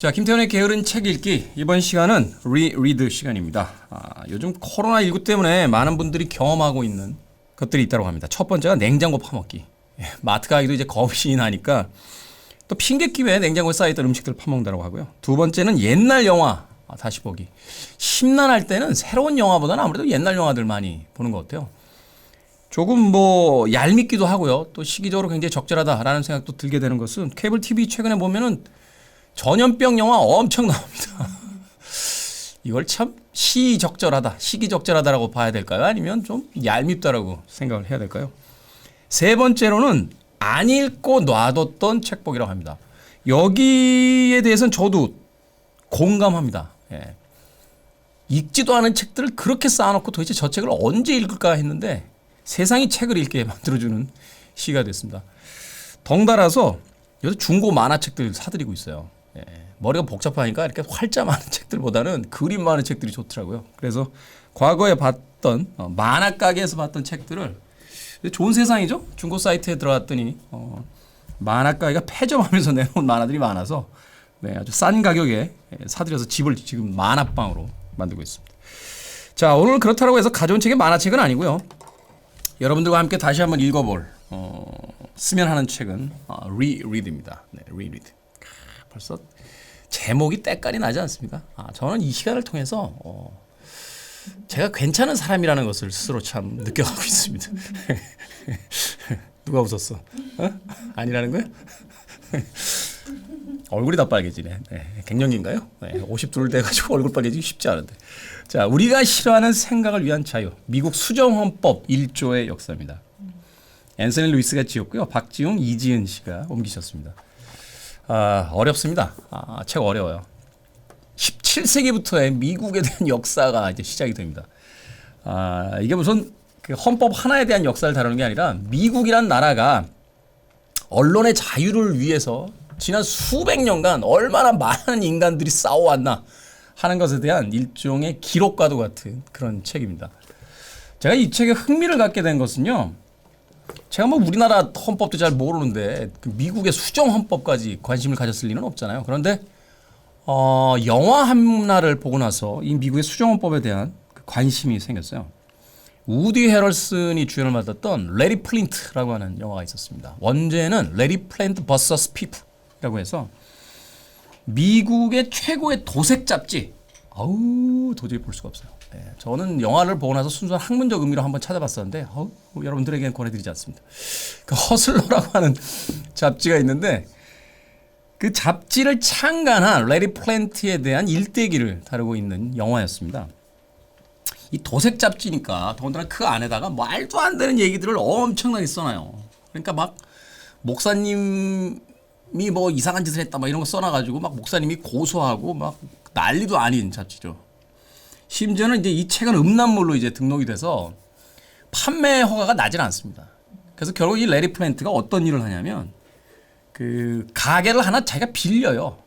자, 김태현의 게으른 책 읽기. 이번 시간은 리리드 시간입니다. 요즘 코로나19 때문에 많은 분들이 경험하고 있는 것들이 있다고 합니다. 첫 번째가 냉장고 파먹기. 마트 가기도 이제 겁이 나니까 또 핑계 끼에 냉장고에 쌓여있던 음식들을 파먹는다고 하고요. 두 번째는 옛날 영화 다시 보기. 심란할 때는 새로운 영화보다는 아무래도 옛날 영화들 많이 보는 것 같아요. 조금 얄밉기도 하고요. 또 시기적으로 굉장히 적절하다라는 생각도 들게 되는 것은 케이블 TV 최근에 보면은 전염병 영화 엄청 나옵니다. 이걸 참 시기적절하다라고 봐야 될까요? 아니면 좀 얄밉다라고 생각을 해야 될까요? 세 번째로는 안 읽고 놔뒀던 책 보기라고 합니다. 여기에 대해서는 저도 공감합니다. 예. 읽지도 않은 책들을 그렇게 쌓아놓고 도대체 저 책을 언제 읽을까 했는데 세상이 책을 읽게 만들어주는 시기가 됐습니다. 덩달아서 요새 중고 만화책들 사들이고 있어요. 예, 머리가 복잡하니까 이렇게 활자 많은 책들보다는 그림 많은 책들이 좋더라고요. 그래서 과거에 봤던 만화 가게에서 봤던 책들을 좋은 세상이죠. 중고 사이트에 들어갔더니 만화 가게가 폐점하면서 내놓은 만화들이 많아서 아주 싼 가격에 사들여서 집을 지금 만화방으로 만들고 있습니다. 자, 오늘 그렇다고 해서 가져온 책이 만화책은 아니고요. 여러분들과 함께 다시 한번 읽어볼 쓰면 하는 책은 리리드입니다. 네, 리리드. 벌써 제목이 때깔이 나지 않습니까? 저는 이 시간을 통해서 제가 괜찮은 사람이라는 것을 스스로 참 느껴가고 있습니다. 누가 웃었어? 아니라는 거야? 얼굴이 다 빨개지네. 네, 갱년기인가요? 네, 52 돼가지고 얼굴 빨개지기 쉽지 않은데. 자, 우리가 싫어하는 생각을 위한 자유. 미국 수정헌법 1조의 역사입니다. 앤서니 루이스가 지었고요. 박지웅, 이지은 씨가 옮기셨습니다. 어렵습니다. 책 어려워요. 17세기부터의 미국에 대한 역사가 이제 시작이 됩니다. 이게 무슨 그 헌법 하나에 대한 역사를 다루는 게 아니라 미국이란 나라가 언론의 자유를 위해서 지난 수백 년간 얼마나 많은 인간들이 싸워왔나 하는 것에 대한 일종의 기록과도 같은 그런 책입니다. 제가 이 책에 흥미를 갖게 된 것은요. 제가 우리나라 헌법도 잘 모르는데 그 미국의 수정 헌법까지 관심을 가졌을 리는 없잖아요. 그런데 영화 하나를 보고 나서 이 미국의 수정 헌법에 대한 그 관심이 생겼어요. 우디 헤럴슨이 주연을 맡았던 레리 플린트라고 하는 영화가 있었습니다. 원제는 레리 플린트 vs 피플이라고 해서 미국의 최고의 도색 잡지. 도저히 볼 수가 없어요. 네, 저는 영화를 보고 나서 순수한 학문적 의미로 한번 찾아봤었는데 여러분들에게는 권해드리지 않습니다. 그 허슬러라고 하는 잡지가 있는데 그 잡지를 창간한 레리 플랜트에 대한 일대기를 다루고 있는 영화였습니다. 이 도색 잡지니까 더군다나 그 안에다가 말도 안 되는 얘기들을 엄청나게 써놔요. 그러니까 막 목사님이 이상한 짓을 했다 이런 거 써놔가지고 목사님이 고소하고 난리도 아닌 잡지죠. 심지어는 이제 이 책은 음란물로 이제 등록이 돼서 판매 허가가 나질 않습니다. 그래서 결국 이 레리 플랜트가 어떤 일을 하냐면 그 가게를 하나 자기가 빌려요.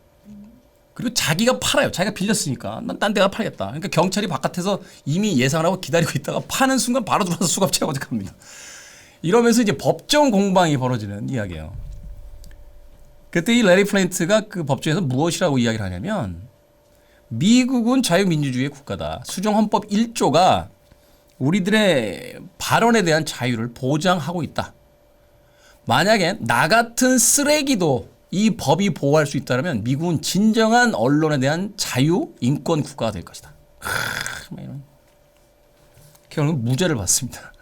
그리고 자기가 팔아요. 자기가 빌렸으니까 난 딴 데가 팔겠다. 그러니까 경찰이 바깥에서 이미 예상을 하고 기다리고 있다가 파는 순간 바로 들어와서 수갑채고 갑니다. 이러면서 이제 법정 공방이 벌어지는 이야기예요. 그때 이 레리 플랜트가 그 법정에서 무엇이라고 이야기를 하냐면 미국은 자유민주주의의 국가다. 수정헌법 1조가 우리들의 발언에 대한 자유를 보장하고 있다. 만약에 나 같은 쓰레기도 이 법이 보호할 수 있다면 미국은 진정한 언론에 대한 자유, 인권 국가가 될 것이다. 결국 무죄를 받습니다.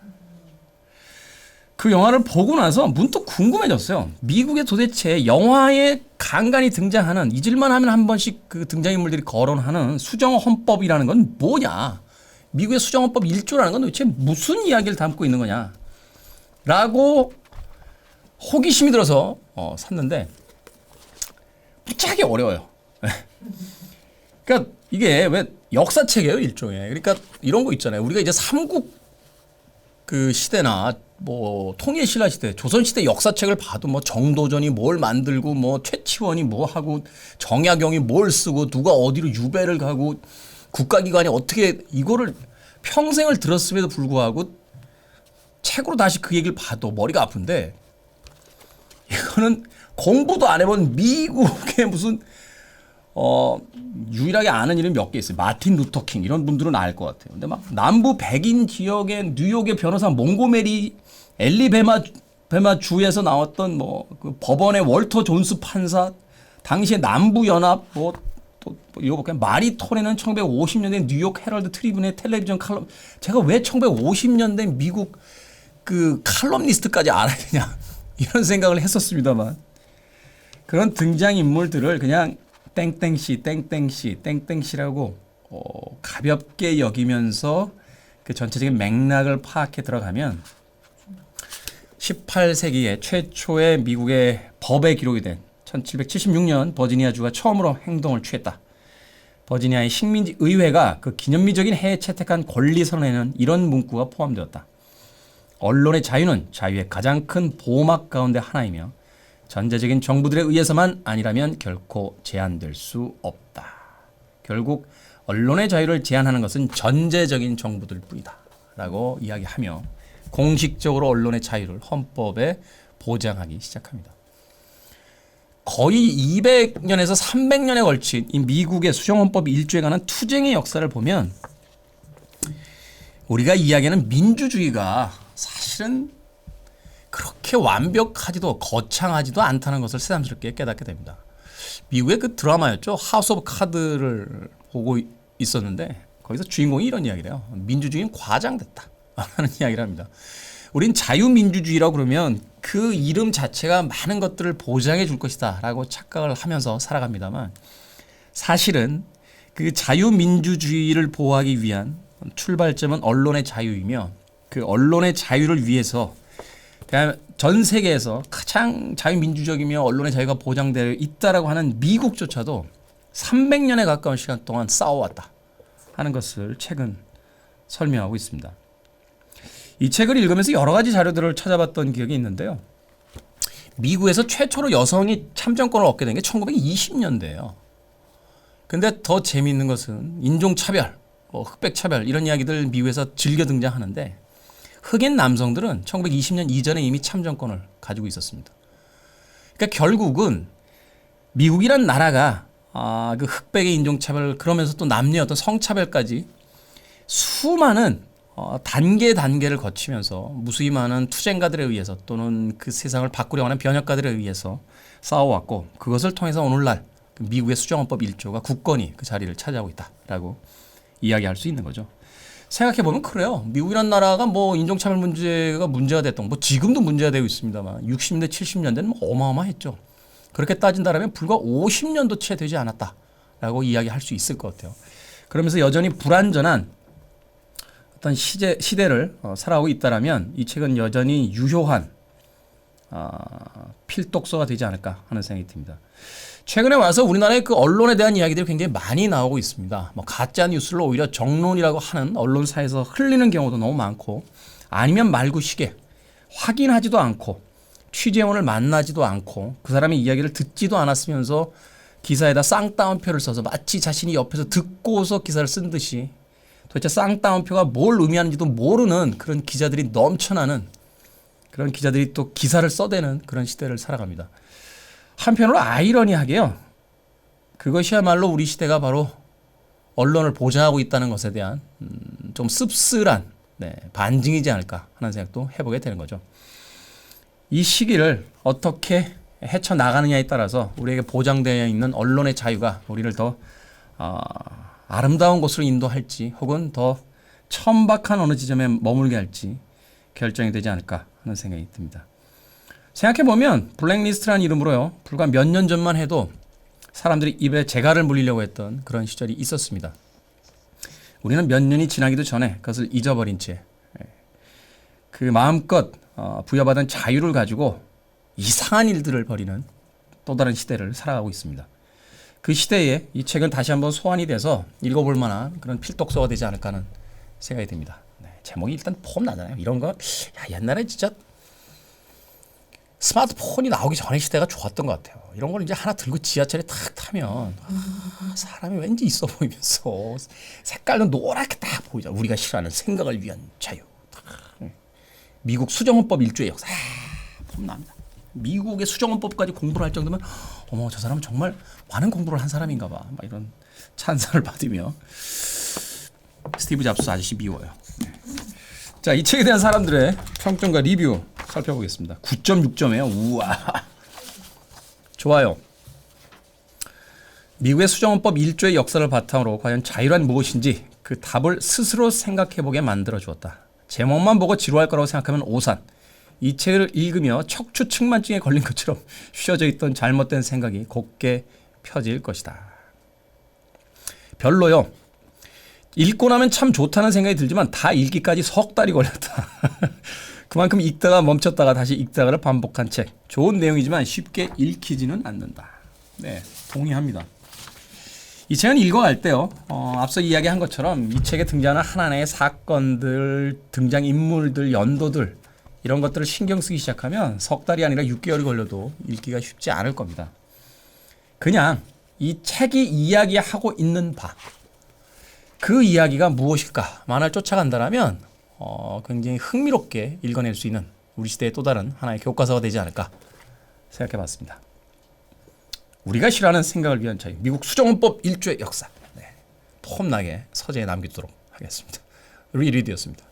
그 영화를 보고 나서 문득 궁금해졌어요. 미국에 도대체 영화에 간간히 등장하는 잊을만 하면 한 번씩 그 등장인물들이 거론하는 수정헌법이라는 건 뭐냐? 미국의 수정헌법 1조라는 건 도대체 무슨 이야기를 담고 있는 거냐? 라고 호기심이 들어서 샀는데 무지하게 어려워요. 그러니까 이게 왜 역사책이에요, 일종의. 그러니까 이런 거 있잖아요. 우리가 이제 삼국 그 시대나 통일신라 시대, 조선시대 역사책을 봐도 정도전이 뭘 만들고 최치원이 뭐 하고 정약용이 뭘 쓰고 누가 어디로 유배를 가고 국가기관이 어떻게 이거를 평생을 들었음에도 불구하고 책으로 다시 그 얘기를 봐도 머리가 아픈데 이거는 공부도 안 해본 미국의 무슨 어, 유일하게 아는 이름이 몇 개 있어요. 마틴 루터 킹 이런 분들은 알 것 같아요. 근데 막 남부 백인 지역의 뉴욕의 변호사 몽고메리 엘리베마 주에서 나왔던 그 법원의 월터 존스 판사, 당시에 남부 연합 또 이거 볼까요? 마리 토레는 1950년대 뉴욕 헤럴드 트리뷴의 텔레비전 칼럼. 제가 왜 1950년대 미국 그 칼럼니스트까지 알아야 되냐 이런 생각을 했었습니다만, 그런 등장 인물들을 그냥 땡땡씨, 땡땡씨, 땡땡씨라고 가볍게 여기면서 그 전체적인 맥락을 파악해 들어가면 18세기에 최초의 미국의 법에 기록이 된 1776년 버지니아주가 처음으로 행동을 취했다. 버지니아의 식민지 의회가 그 기념비적인 해에 채택한 권리 선언에는 이런 문구가 포함되었다. 언론의 자유는 자유의 가장 큰 보호막 가운데 하나이며 전제적인 정부들에 의해서만 아니라면 결코 제한될 수 없다. 결국 언론의 자유를 제한하는 것은 전제적인 정부들 뿐이다 라고 이야기하며 공식적으로 언론의 자유를 헌법에 보장하기 시작합니다. 거의 200년에서 300년에 걸친 이 미국의 수정헌법 1조에 관한 투쟁의 역사를 보면 우리가 이야기하는 민주주의가 사실은 그렇게 완벽하지도 거창하지도 않다는 것을 새삼스럽게 깨닫게 됩니다. 미국의 그 드라마였죠. 하우스 오브 카드를 보고 있었는데 거기서 주인공이 이런 이야기를 해요. 민주주의는 과장됐다 라는 이야기를 합니다. 우린 자유민주주의라고 그러면 그 이름 자체가 많은 것들을 보장해 줄 것이다 라고 착각을 하면서 살아갑니다만, 사실은 그 자유민주주의를 보호하기 위한 출발점은 언론의 자유이며 그 언론의 자유를 위해서 전 세계에서 가장 자유민주적이며 언론의 자유가 보장되어 있다라고 하는 미국조차도 300년에 가까운 시간 동안 싸워왔다 하는 것을 책은 설명하고 있습니다. 이 책을 읽으면서 여러 가지 자료들을 찾아봤던 기억이 있는데요. 미국에서 최초로 여성이 참정권을 얻게 된 게 1920년대예요. 근데 더 재미있는 것은 인종차별, 흑백차별 이런 이야기들 미국에서 즐겨 등장하는데 흑인 남성들은 1920년 이전에 이미 참정권을 가지고 있었습니다. 그러니까 결국은 미국이란 나라가 그 흑백의 인종차별, 그러면서 또 남녀의 어떤 성차별까지 수많은 단계를 거치면서 무수히 많은 투쟁가들에 의해서 또는 그 세상을 바꾸려고 하는 변혁가들에 의해서 싸워왔고, 그것을 통해서 오늘날 미국의 수정헌법 1조가 굳건히 그 자리를 차지하고 있다라고 이야기할 수 있는 거죠. 생각해보면 그래요. 미국이란 나라가 인종차별 문제가 됐던, 지금도 문제가 되고 있습니다만 60년대 70년대는 어마어마했죠. 그렇게 따진다면 불과 50년도 채 되지 않았다라고 이야기할 수 있을 것 같아요. 그러면서 여전히 불완전한 어떤 시대를 살아오고 있다라면 이 책은 여전히 유효한 필독서가 되지 않을까 하는 생각이 듭니다. 최근에 와서 우리나라의 그 언론에 대한 이야기들이 굉장히 많이 나오고 있습니다. 가짜 뉴스를 오히려 정론이라고 하는 언론사에서 흘리는 경우도 너무 많고, 아니면 말구시계, 확인하지도 않고 취재원을 만나지도 않고 그 사람의 이야기를 듣지도 않았으면서 기사에다 쌍따옴표를 써서 마치 자신이 옆에서 듣고서 기사를 쓴 듯이 도대체 쌍따옴표가 뭘 의미하는지도 모르는 그런 기자들이 넘쳐나는, 그런 기자들이 또 기사를 써대는 그런 시대를 살아갑니다. 한편으로 아이러니하게요, 그것이야말로 우리 시대가 바로 언론을 보장하고 있다는 것에 대한 좀 씁쓸한 반증이지 않을까 하는 생각도 해보게 되는 거죠. 이 시기를 어떻게 헤쳐나가느냐에 따라서 우리에게 보장되어 있는 언론의 자유가 우리를 더 아름다운 곳으로 인도할지 혹은 더 천박한 어느 지점에 머물게 할지 결정이 되지 않을까 하는 생각이 듭니다. 생각해보면 블랙리스트라는 이름으로요, 불과 몇 년 전만 해도 사람들이 입에 재갈을 물리려고 했던 그런 시절이 있었습니다. 우리는 몇 년이 지나기도 전에 그것을 잊어버린 채 그 마음껏 부여받은 자유를 가지고 이상한 일들을 벌이는 또 다른 시대를 살아가고 있습니다. 그 시대에 이 책은 다시 한번 소환이 돼서 읽어볼 만한 그런 필독서가 되지 않을까 하는 생각이 듭니다. 제목이 일단 폼나잖아요. 이런 거 옛날에 진짜 스마트폰이 나오기 전에 시대가 좋았던 것 같아요. 이런 걸 이제 하나 들고 지하철에 탁 타면 사람이 왠지 있어 보이면서 색깔도 노랗게 딱 보이죠. 우리가 싫어하는 생각을 위한 자유. 미국 수정헌법 1조의 역사 폼납니다. 미국의 수정헌법까지 공부를 할 정도면 어머 저 사람은 정말 많은 공부를 한 사람인가 봐. 막 이런 찬사를 받으며 스티브 잡스 아저씨 미워요. 자, 이 책에 대한 사람들의 평점과 리뷰 살펴보겠습니다. 9.6점이에요. 우와. 좋아요. 미국의 수정헌법 1조의 역사를 바탕으로 과연 자유란 무엇인지 그 답을 스스로 생각해보게 만들어 주었다. 제목만 보고 지루할 거라고 생각하면 오산. 이 책을 읽으며 척추측만증에 걸린 것처럼 쉬어져 있던 잘못된 생각이 곱게 펴질 것이다. 별로요. 읽고 나면 참 좋다는 생각이 들지만 다 읽기까지 석 달이 걸렸다. 그만큼 읽다가 멈췄다가 다시 읽다가를 반복한 책. 좋은 내용이지만 쉽게 읽히지는 않는다. 네, 동의합니다. 이 책은 읽어갈 때요. 앞서 이야기한 것처럼 이 책에 등장하는 하나하나의 사건들, 등장인물들, 연도들 이런 것들을 신경 쓰기 시작하면 석 달이 아니라 6개월이 걸려도 읽기가 쉽지 않을 겁니다. 그냥 이 책이 이야기하고 있는 바, 그 이야기가 무엇일까만을 쫓아간다면 굉장히 흥미롭게 읽어낼 수 있는 우리 시대의 또 다른 하나의 교과서가 되지 않을까 생각해봤습니다. 우리가 싫어하는 생각을 위한 자유, 미국 수정헌법 1조의 역사. 네, 폼나게 서재에 남기도록 하겠습니다. 리리드였습니다.